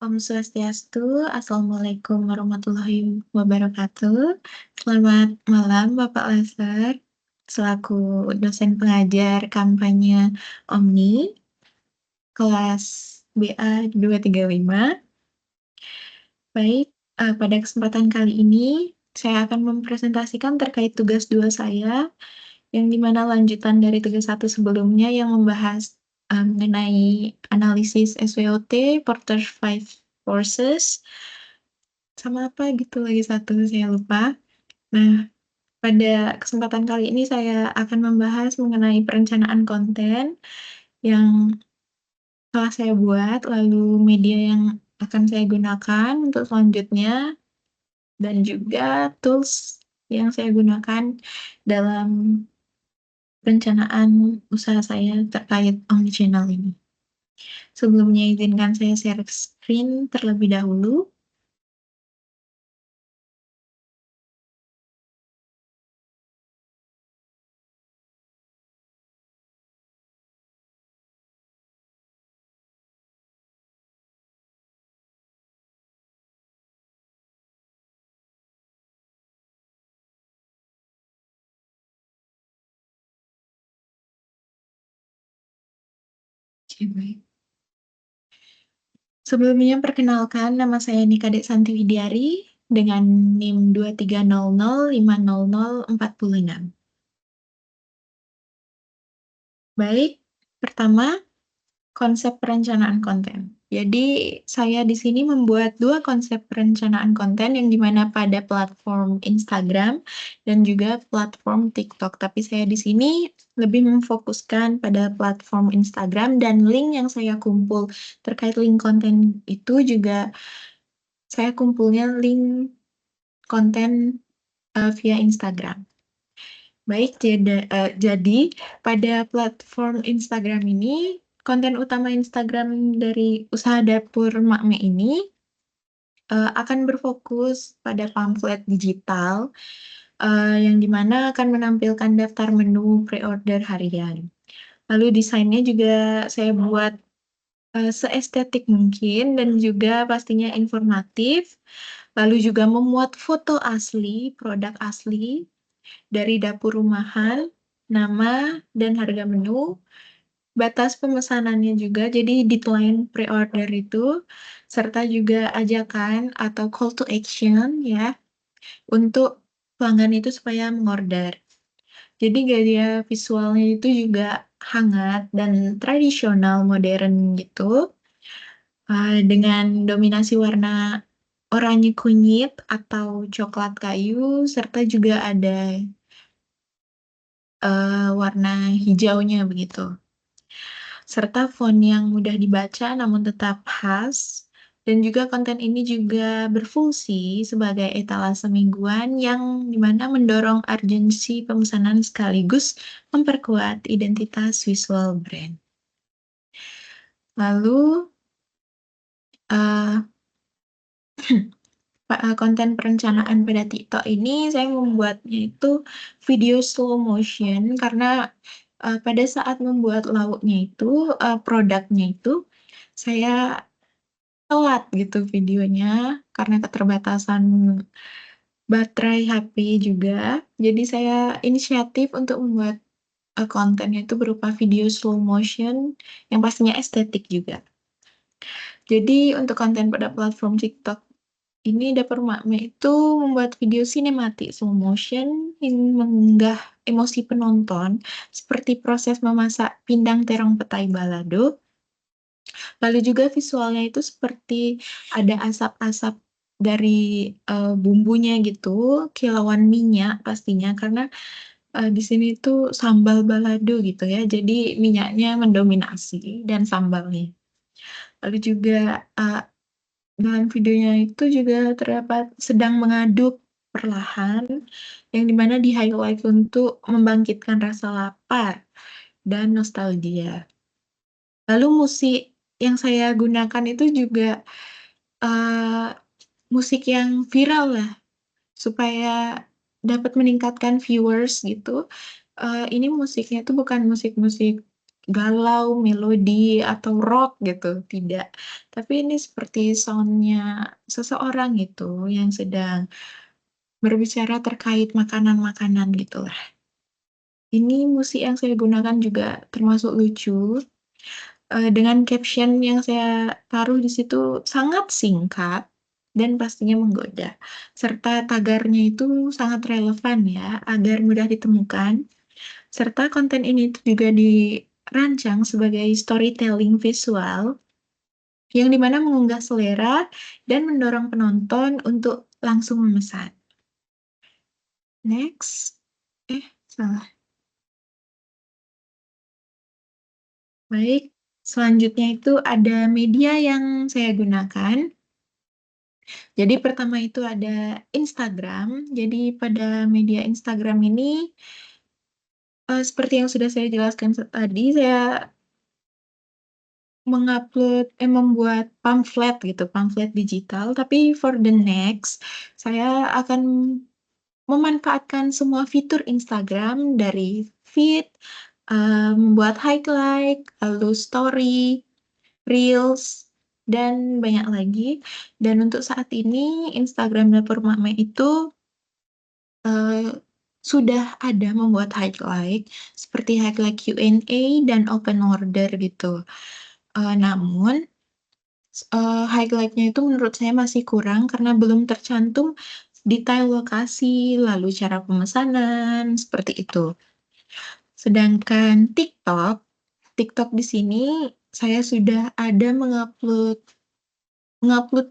Om Swastiastu, Assalamualaikum warahmatullahi wabarakatuh. Selamat malam Bapak Laser, selaku dosen pengajar kampanye Omni, kelas BA 235. Baik, pada kesempatan kali ini saya akan mempresentasikan terkait tugas 2 saya, yang dimana lanjutan dari tugas 1 sebelumnya yang membahas mengenai analisis SWOT, Porter 5 Forces, sama apa gitu lagi satu, saya lupa. Nah, pada kesempatan kali ini saya akan membahas mengenai perencanaan konten yang telah saya buat, lalu media yang akan saya gunakan untuk selanjutnya, dan juga tools yang saya gunakan dalam perencanaan usaha saya terkait omnichannel ini. Sebelumnya izinkan saya share screen terlebih dahulu. Oke, baik. Sebelumnya perkenalkan, nama saya Nika Dek Santi Widiari dengan NIM 2300500406. Baik, pertama, konsep perencanaan konten. Jadi, saya di sini membuat 2 konsep perencanaan konten yang dimana pada platform Instagram dan juga platform TikTok. Tapi saya di sini lebih memfokuskan pada platform Instagram, dan link yang saya kumpul terkait link konten itu juga saya kumpulnya link konten via Instagram. Baik, jadi pada platform Instagram ini, konten utama Instagram dari usaha dapur Makme ini akan berfokus pada pamflet digital yang dimana akan menampilkan daftar menu pre-order harian. Lalu desainnya juga saya buat seestetik mungkin dan juga pastinya informatif. Lalu juga memuat foto asli, produk asli dari dapur rumahan, nama dan harga menu, batas pemesanannya juga, jadi deadline pre-order itu, serta juga ajakan atau call to action ya, untuk pelanggan itu supaya mengorder. Jadi gaya visualnya itu juga hangat dan tradisional modern gitu, dengan dominasi warna oranye kunyit atau coklat kayu, serta juga ada warna hijaunya begitu. Serta font yang mudah dibaca namun tetap khas. Dan juga konten ini juga berfungsi sebagai etalase mingguan yang dimana mendorong urgensi pemesanan sekaligus memperkuat identitas visual brand. Lalu, uh, konten perencanaan pada TikTok ini saya membuatnya itu video slow motion karena pada saat membuat lauknya itu, produknya itu, saya telat gitu videonya karena keterbatasan baterai HP juga. Jadi saya inisiatif untuk membuat kontennya itu berupa video slow motion yang pastinya estetik juga. Jadi untuk konten pada platform TikTok ini, Dapur Makme itu membuat video sinematik slow motion yang mengunggah emosi penonton seperti proses memasak pindang terong petai balado. Lalu juga visualnya itu seperti ada asap-asap dari bumbunya gitu, kilauan minyak pastinya karena di sini tuh sambal balado gitu ya, jadi minyaknya mendominasi dan sambalnya. Lalu juga dalam videonya itu juga terdapat sedang mengaduk perlahan, yang dimana di highlight untuk membangkitkan rasa lapar dan nostalgia. Lalu musik yang saya gunakan itu juga uh, musik yang viral lah, supaya dapat meningkatkan viewers gitu. Ini musiknya tuh bukan musik-musik galau, melodi, atau rock gitu, tidak. Tapi ini seperti soundnya seseorang gitu yang sedang berbicara terkait makanan-makanan gitulah. Ini musik yang saya gunakan juga termasuk lucu, dengan caption yang saya taruh di situ sangat singkat dan pastinya menggoda, serta tagarnya itu sangat relevan ya, agar mudah ditemukan, serta konten ini itu juga dirancang sebagai storytelling visual yang dimana mengunggah selera dan mendorong penonton untuk langsung memesan. Next. Salah. Baik, selanjutnya itu ada media yang saya gunakan. Jadi pertama itu ada Instagram. Jadi pada media Instagram ini, seperti yang sudah saya jelaskan tadi, saya membuat pamflet gitu, pamflet digital. Tapi for the next, saya akan memanfaatkan semua fitur Instagram dari feed, membuat highlight, lalu story, reels, dan banyak lagi. Dan untuk saat ini Instagram Dapur Mame itu sudah ada membuat highlight seperti highlight Q&A dan open order gitu. Namun highlight-nya itu menurut saya masih kurang karena belum tercantum detail lokasi, lalu cara pemesanan, seperti itu. Sedangkan TikTok di sini saya sudah ada mengupload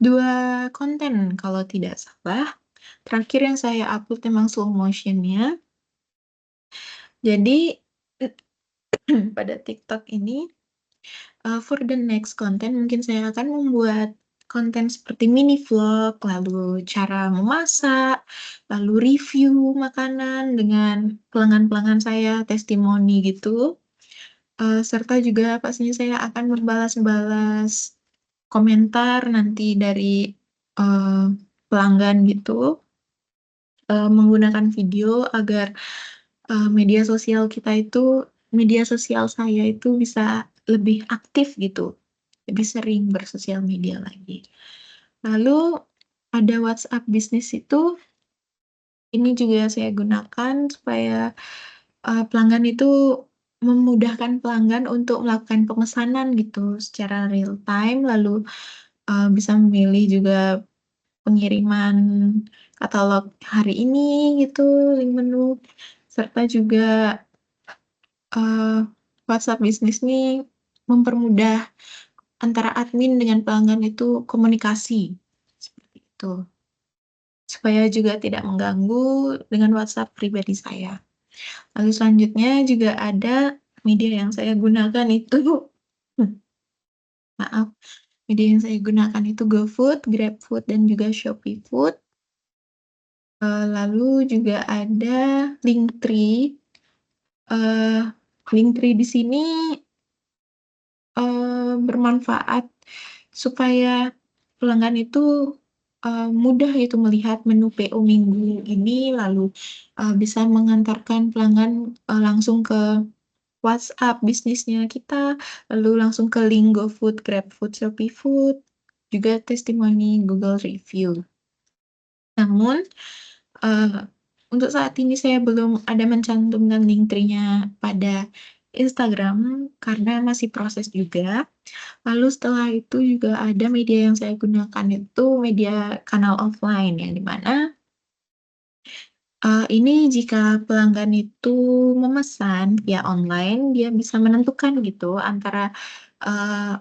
2 konten kalau tidak salah. Terakhir yang saya upload memang slow motion-nya. Jadi pada TikTok ini, for the next content mungkin saya akan membuat konten seperti mini vlog, lalu cara memasak, lalu review makanan dengan pelanggan-pelanggan saya, testimoni gitu. Serta juga pastinya saya akan membalas-balas komentar nanti dari pelanggan gitu, menggunakan video agar media sosial saya itu bisa lebih aktif gitu, lebih sering bersosial media lagi. Lalu ada WhatsApp bisnis itu, ini juga saya gunakan supaya pelanggan itu memudahkan pelanggan untuk melakukan pemesanan gitu secara real time, lalu bisa memilih juga pengiriman katalog hari ini gitu, link menu, serta juga WhatsApp bisnis ini mempermudah antara admin dengan pelanggan itu komunikasi, seperti itu. Supaya juga tidak mengganggu dengan WhatsApp pribadi saya. Lalu selanjutnya juga ada media yang saya gunakan itu, maaf, media yang saya gunakan itu GoFood, GrabFood, dan juga Shopee Food. Lalu juga ada Linktree. Linktree di sini bermanfaat supaya pelanggan itu mudah gitu melihat menu PO minggu ini, lalu bisa mengantarkan pelanggan langsung ke WhatsApp bisnisnya kita, lalu langsung ke link GoFood, GrabFood, Shopee Food, juga testimoni Google Review. Namun untuk saat ini saya belum ada mencantumkan Linktree-nya pada Instagram karena masih proses juga. Lalu setelah itu juga ada media yang saya gunakan itu media kanal offline yang dimana ini jika pelanggan itu memesan via online, dia bisa menentukan gitu antara uh,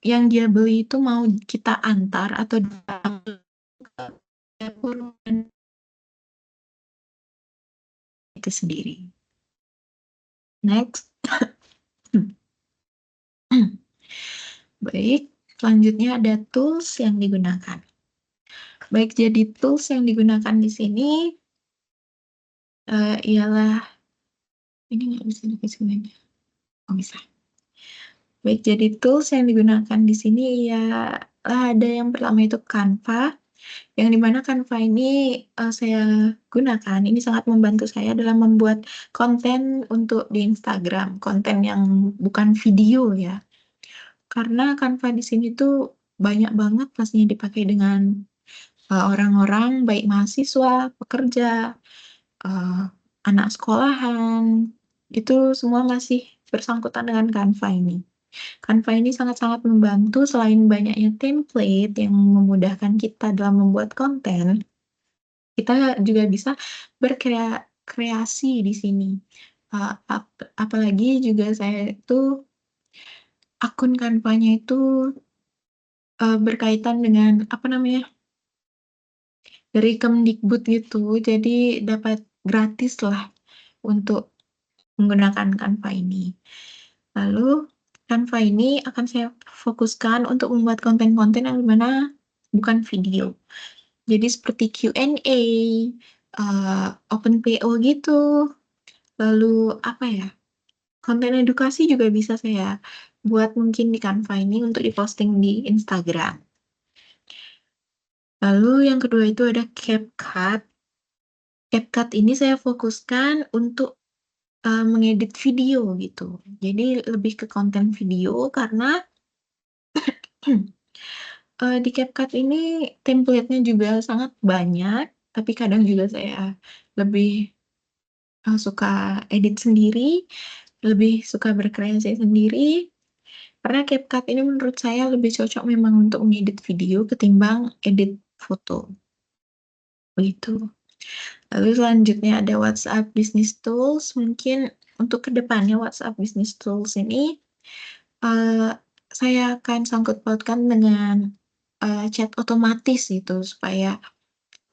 yang dia beli itu mau kita antar atau datang ke dapur itu sendiri. Next. Baik, selanjutnya ada tools yang digunakan. Baik, jadi tools yang digunakan di sini ialah ini nggak bisa dikasih lagi. Oh, bisa. Baik, jadi tools yang digunakan di sini ya ada yang pertama itu Canva. Yang di mana Canva ini, saya gunakan, ini sangat membantu saya dalam membuat konten untuk di Instagram, konten yang bukan video ya. Karena Canva di sini tuh banyak banget pastinya dipakai dengan, orang-orang baik mahasiswa, pekerja, eee, anak sekolahan, itu semua masih bersangkutan dengan Canva ini. Canva ini sangat-sangat membantu selain banyaknya template yang memudahkan kita dalam membuat konten, kita juga bisa kreasi di sini. Apalagi juga saya itu akun Canva-nya itu, berkaitan dengan apa namanya, dari Kemdikbud gitu, jadi dapat gratis lah untuk menggunakan Canva ini. Lalu Canva ini akan saya fokuskan untuk membuat konten-konten yang di mana bukan video. Jadi seperti Q&A, open PO gitu, lalu apa ya, konten edukasi juga bisa saya buat mungkin di Canva ini untuk di-posting di Instagram. Lalu yang kedua itu ada CapCut. CapCut ini saya fokuskan untuk, mengedit video gitu. Jadi lebih ke konten video karena di CapCut ini template-nya juga sangat banyak, tapi kadang juga saya lebih, suka edit sendiri, lebih suka berkreasi sendiri, karena CapCut ini menurut saya lebih cocok memang untuk mengedit video ketimbang edit foto, begitu. Lalu selanjutnya ada WhatsApp Business Tools, mungkin untuk kedepannya WhatsApp Business Tools ini, eee, saya akan sangkut pautkan dengan, chat otomatis gitu, supaya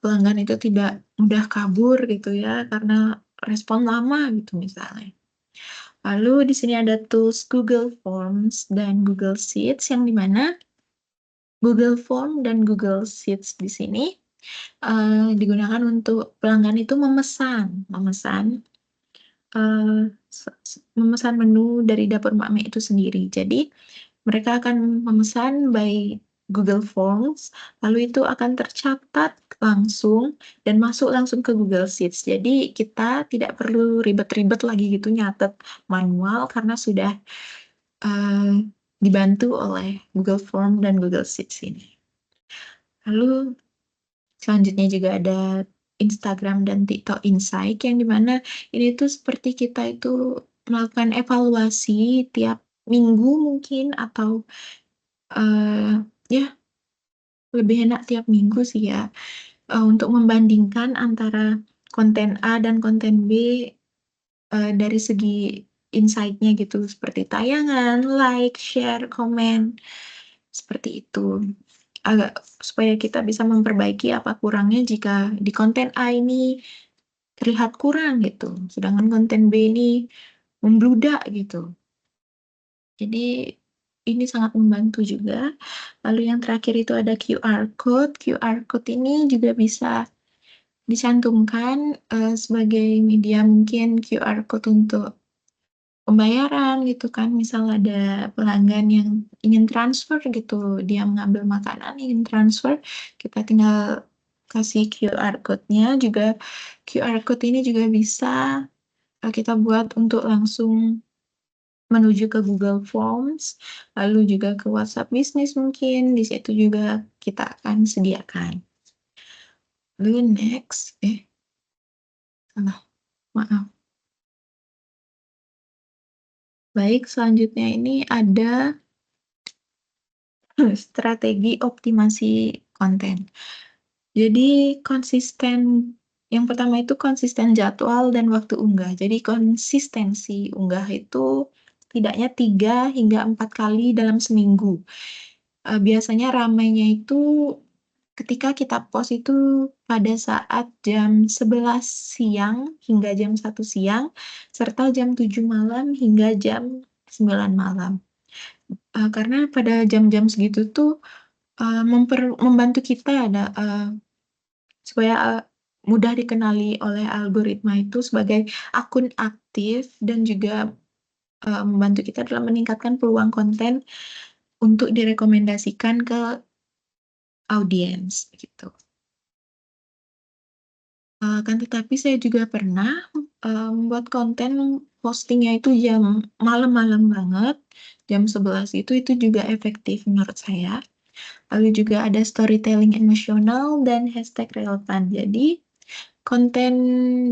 pelanggan itu tidak mudah kabur gitu ya, karena respon lama gitu misalnya. Lalu di sini ada tools Google Forms dan Google Sheets, yang di mana Google Form dan Google Sheets di sini, digunakan untuk pelanggan itu memesan menu dari dapur Mak Me itu sendiri. Jadi, mereka akan memesan by Google Forms, lalu itu akan tercatat langsung dan masuk langsung ke Google Sheets. Jadi, kita tidak perlu ribet-ribet lagi gitu nyatet manual karena sudah, eee, dibantu oleh Google Form dan Google Sheets ini. Lalu selanjutnya juga ada Instagram dan TikTok Insight, yang di mana ini tuh seperti kita itu melakukan evaluasi tiap minggu mungkin atau, ya lebih enak tiap minggu sih ya, untuk membandingkan antara konten A dan konten B, dari segi insight-nya gitu, seperti tayangan, like, share, komen, seperti itu. Agak supaya kita bisa memperbaiki apa kurangnya jika di konten A ini terlihat kurang gitu, sedangkan konten B ini membludak gitu. Jadi ini sangat membantu juga. Lalu yang terakhir itu ada QR code. QR code ini juga bisa dicantumkan, sebagai media mungkin QR code untuk pembayaran gitu kan. Misal ada pelanggan yang ingin transfer gitu, dia mengambil makanan ingin transfer, kita tinggal kasih QR code-nya. Juga QR code ini juga bisa, kita buat untuk langsung menuju ke Google Forms, lalu juga ke WhatsApp Business mungkin, di situ juga kita akan sediakan. Lalu next, salah, maaf. Baik, selanjutnya ini ada strategi optimasi konten. Jadi yang pertama itu konsisten jadwal dan waktu unggah. Jadi konsistensi unggah itu tidaknya 3 hingga 4 kali dalam seminggu. Biasanya ramainya itu ketika kita post itu pada saat jam 11 siang hingga jam 1 siang, serta jam 7 malam hingga jam 9 malam. Karena pada jam-jam segitu tuh, membantu kita supaya, mudah dikenali oleh algoritma itu sebagai akun aktif dan juga, membantu kita dalam meningkatkan peluang konten untuk direkomendasikan ke audiens gitu. Kan tetapi saya juga pernah membuat konten postingnya itu jam malam-malam banget, jam 11 itu juga efektif menurut saya. Lalu juga ada storytelling emosional dan hashtag relevan. Jadi konten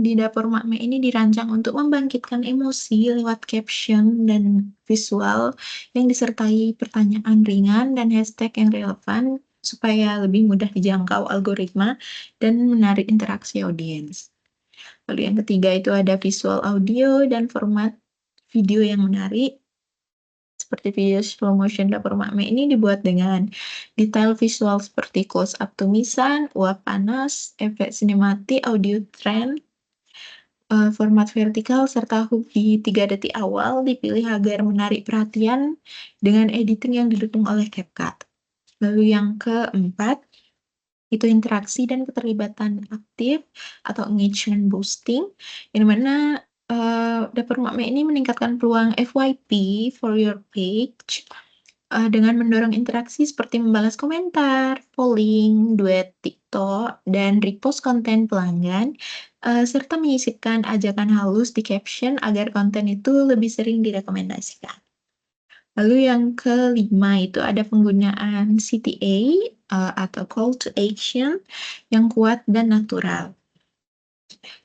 di Dapur Makme ini dirancang untuk membangkitkan emosi lewat caption dan visual yang disertai pertanyaan ringan dan hashtag yang relevan supaya lebih mudah dijangkau algoritma dan menarik interaksi audiens. Lalu yang ketiga itu ada visual audio dan format video yang menarik. Seperti video slow motion Dapur Makme ini dibuat dengan detail visual seperti close up tumisan, uap panas, efek sinematik, audio trend, format vertikal, serta hook di 3 detik awal dipilih agar menarik perhatian dengan editing yang didukung oleh CapCut. Lalu yang keempat, itu interaksi dan keterlibatan aktif atau engagement boosting, yang mana Dapur Makme ini meningkatkan peluang FYP for your page dengan mendorong interaksi seperti membalas komentar, polling, duet TikTok, dan repost konten pelanggan, serta menyisipkan ajakan halus di caption agar konten itu lebih sering direkomendasikan. Lalu yang kelima itu ada penggunaan CTA atau call to action yang kuat dan natural.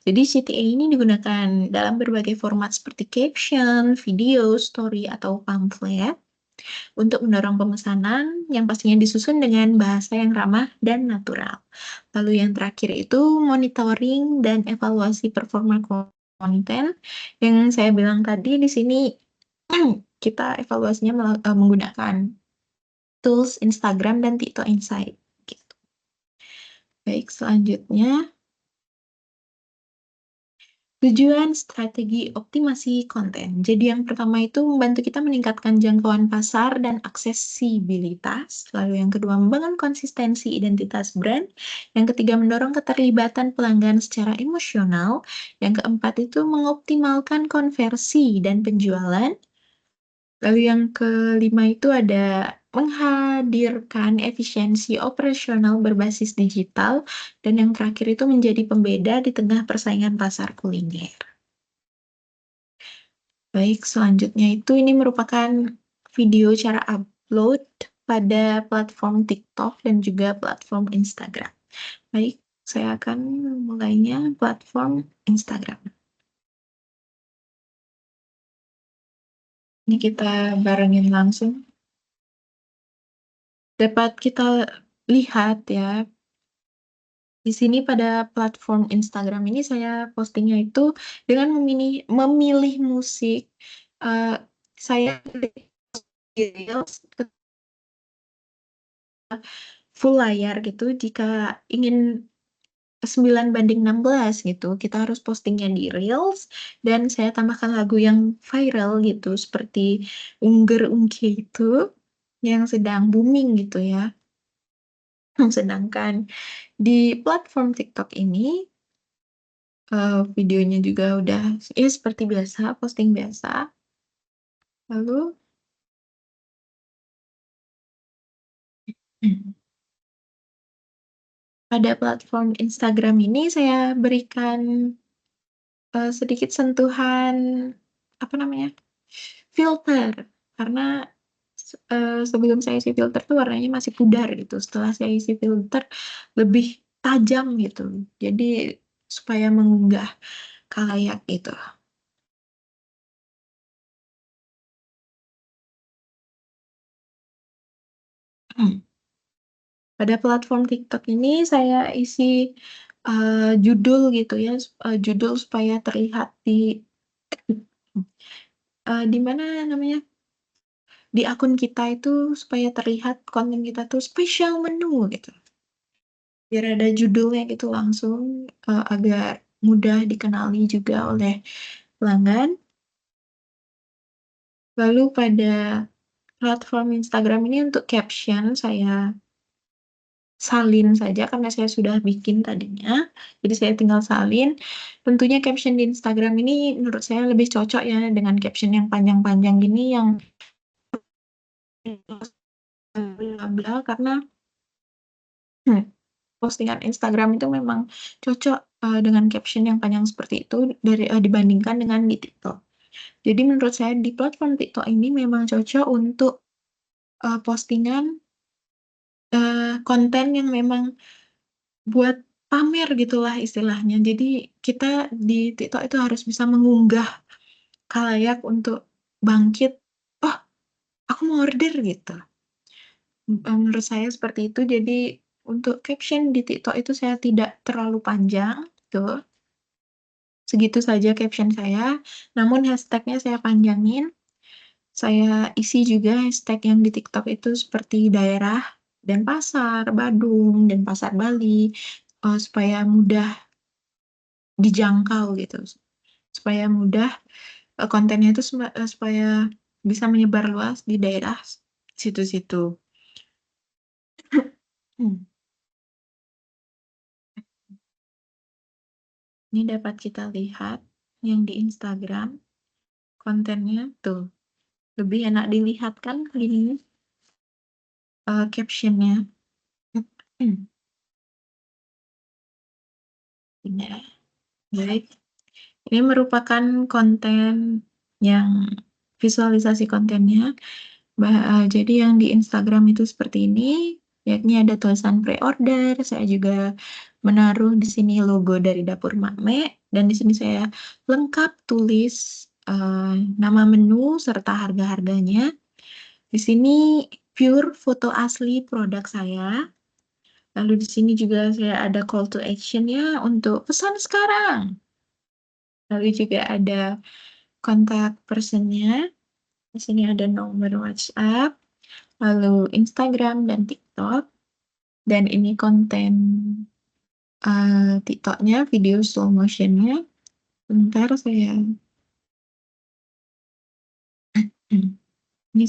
Jadi CTA ini digunakan dalam berbagai format seperti caption, video, story, atau pamflet untuk mendorong pemesanan yang pastinya disusun dengan bahasa yang ramah dan natural. Lalu yang terakhir itu monitoring dan evaluasi performa konten yang saya bilang tadi di sini kita evaluasinya menggunakan tools Instagram dan TikTok Insight. Gitu. Baik, selanjutnya tujuan strategi optimasi konten. Jadi yang pertama itu membantu kita meningkatkan jangkauan pasar dan aksesibilitas. Lalu yang kedua membangun konsistensi identitas brand. Yang ketiga mendorong keterlibatan pelanggan secara emosional. Yang keempat itu mengoptimalkan konversi dan penjualan. Lalu yang kelima itu ada menghadirkan efisiensi operasional berbasis digital. Dan yang terakhir itu menjadi pembeda di tengah persaingan pasar kuliner. Baik, selanjutnya itu ini merupakan video cara upload pada platform TikTok dan juga platform Instagram. Baik, saya akan mulainya platform Instagram. Ini kita barengin langsung. Dapat kita lihat ya, di sini pada platform Instagram ini saya postingnya itu dengan memilih musik. Saya Reels full layar gitu. Jika ingin 9:16 gitu, kita harus postingnya di Reels dan saya tambahkan lagu yang viral gitu seperti Ungger Ungke itu yang sedang booming gitu ya. Sedangkan di platform TikTok ini videonya juga udah ya seperti biasa, posting biasa. Lalu pada platform Instagram ini saya berikan sedikit sentuhan apa namanya? Filter. Karena sebelum saya isi filter tuh warnanya masih pudar gitu. Setelah saya isi filter lebih tajam gitu. Jadi supaya mengunggah khalayak gitu. Pada platform TikTok ini saya isi judul gitu ya, judul supaya terlihat di mana namanya, di akun kita itu supaya terlihat konten kita tuh spesial menu gitu. Biar ada judulnya gitu langsung, agar mudah dikenali juga oleh pelanggan. Lalu pada platform Instagram ini untuk caption saya salin saja karena saya sudah bikin tadinya. Jadi saya tinggal salin. Tentunya caption di Instagram ini menurut saya lebih cocok ya dengan caption yang panjang-panjang gini yang bla bla karena Postingan Instagram itu memang cocok, dengan caption yang panjang seperti itu dibandingkan dengan di TikTok. Jadi menurut saya di platform TikTok ini memang cocok untuk, postingan, konten yang memang buat pamer gitulah istilahnya. Jadi kita di TikTok itu harus bisa mengunggah khalayak untuk bangkit, "Oh, aku mau order," gitu. Menurut saya seperti itu. Jadi untuk caption di TikTok itu saya tidak terlalu panjang, gitu. Segitu saja caption saya, namun hashtag-nya saya panjangin. Saya isi juga hashtag yang di TikTok itu seperti daerah Denpasar, Badung, Denpasar, Bali, supaya mudah dijangkau gitu, supaya mudah, kontennya itu supaya bisa menyebar luas di daerah situ-situ. Hmm, ini dapat kita lihat yang di Instagram, kontennya tuh, lebih enak dilihat kan gini, caption-nya. Ini ya, baik. Ini merupakan konten yang visualisasi kontennya, jadi yang di Instagram itu seperti ini, yakni ada tulisan pre-order, saya juga menaruh di sini logo dari Dapur Makme, dan di sini saya lengkap tulis, nama menu serta harga-harganya. Di sini pure foto asli produk saya, lalu di sini juga saya ada call to action-nya untuk pesan sekarang. Lalu juga ada kontak personnya. Di sini ada nomor WhatsApp, lalu Instagram dan TikTok. Dan ini konten TikToknya, video slow motionnya. Bentar saya, ini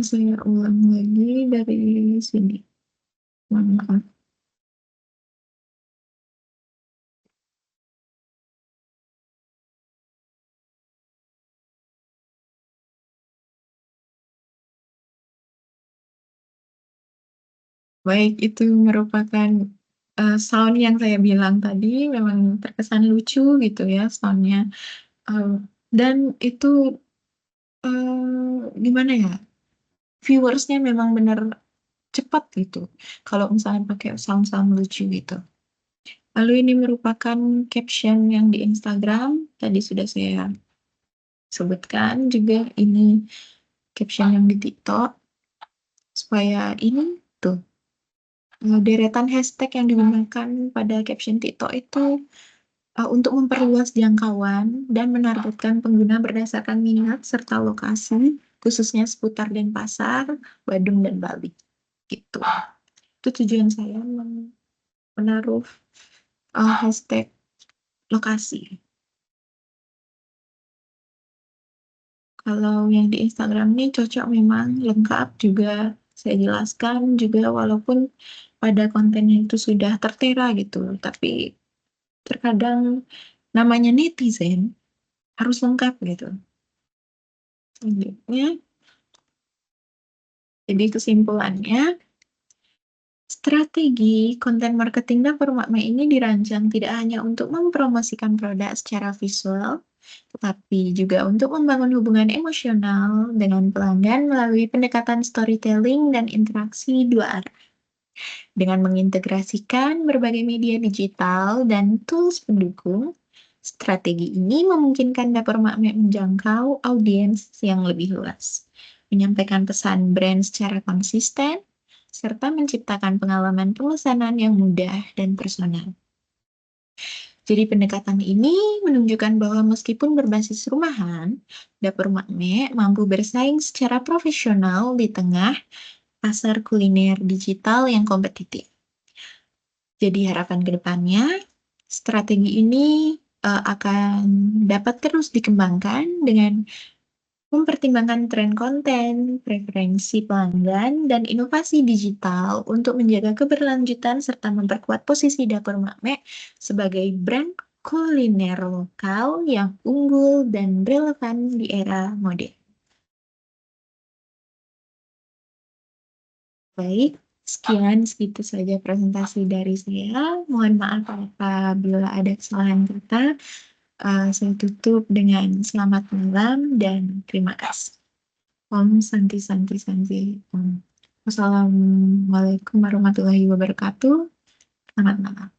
saya, ulang lagi dari sini. Mohon maaf. Baik, itu merupakan sound yang saya bilang tadi memang terkesan lucu gitu ya soundnya. Dan itu gimana ya? Viewersnya memang benar cepat gitu. Kalau misalnya pakai sound-sound lucu gitu. Lalu ini merupakan caption yang di Instagram. Tadi sudah saya sebutkan juga ini caption yang di TikTok. Supaya ini tuh deretan hashtag yang digunakan pada caption TikTok itu untuk memperluas jangkauan dan menargetkan pengguna berdasarkan minat serta lokasi, khususnya seputar Denpasar, Badung, dan Bali. Gitu. Itu tujuan saya menaruh hashtag lokasi. Kalau yang di Instagram ini cocok memang lengkap juga saya jelaskan juga walaupun pada kontennya itu sudah tertera gitu, tapi terkadang namanya netizen harus lengkap gitu. Selanjutnya, jadi kesimpulannya, strategi konten marketing Dapur Makme ini dirancang tidak hanya untuk mempromosikan produk secara visual, tetapi juga untuk membangun hubungan emosional dengan pelanggan melalui pendekatan storytelling dan interaksi dua arah. Dengan mengintegrasikan berbagai media digital dan tools pendukung, strategi ini memungkinkan Dapur Makme menjangkau audiens yang lebih luas, menyampaikan pesan brand secara konsisten, serta menciptakan pengalaman pemesanan yang mudah dan personal. Jadi pendekatan ini menunjukkan bahwa meskipun berbasis rumahan, Dapur Makme mampu bersaing secara profesional di tengah pasar kuliner digital yang kompetitif. Jadi harapan ke depannya, strategi ini akan dapat terus dikembangkan dengan mempertimbangkan tren konten, preferensi pelanggan, dan inovasi digital untuk menjaga keberlanjutan serta memperkuat posisi Dapur Makme sebagai brand kuliner lokal yang unggul dan relevan di era modern. Baik, sekian segitu saja presentasi dari saya. Mohon maaf apabila ada kesalahan kata. Saya tutup dengan selamat malam dan terima kasih. Om Santi Santi Santi. Om. Wassalamualaikum warahmatullahi wabarakatuh. Selamat malam.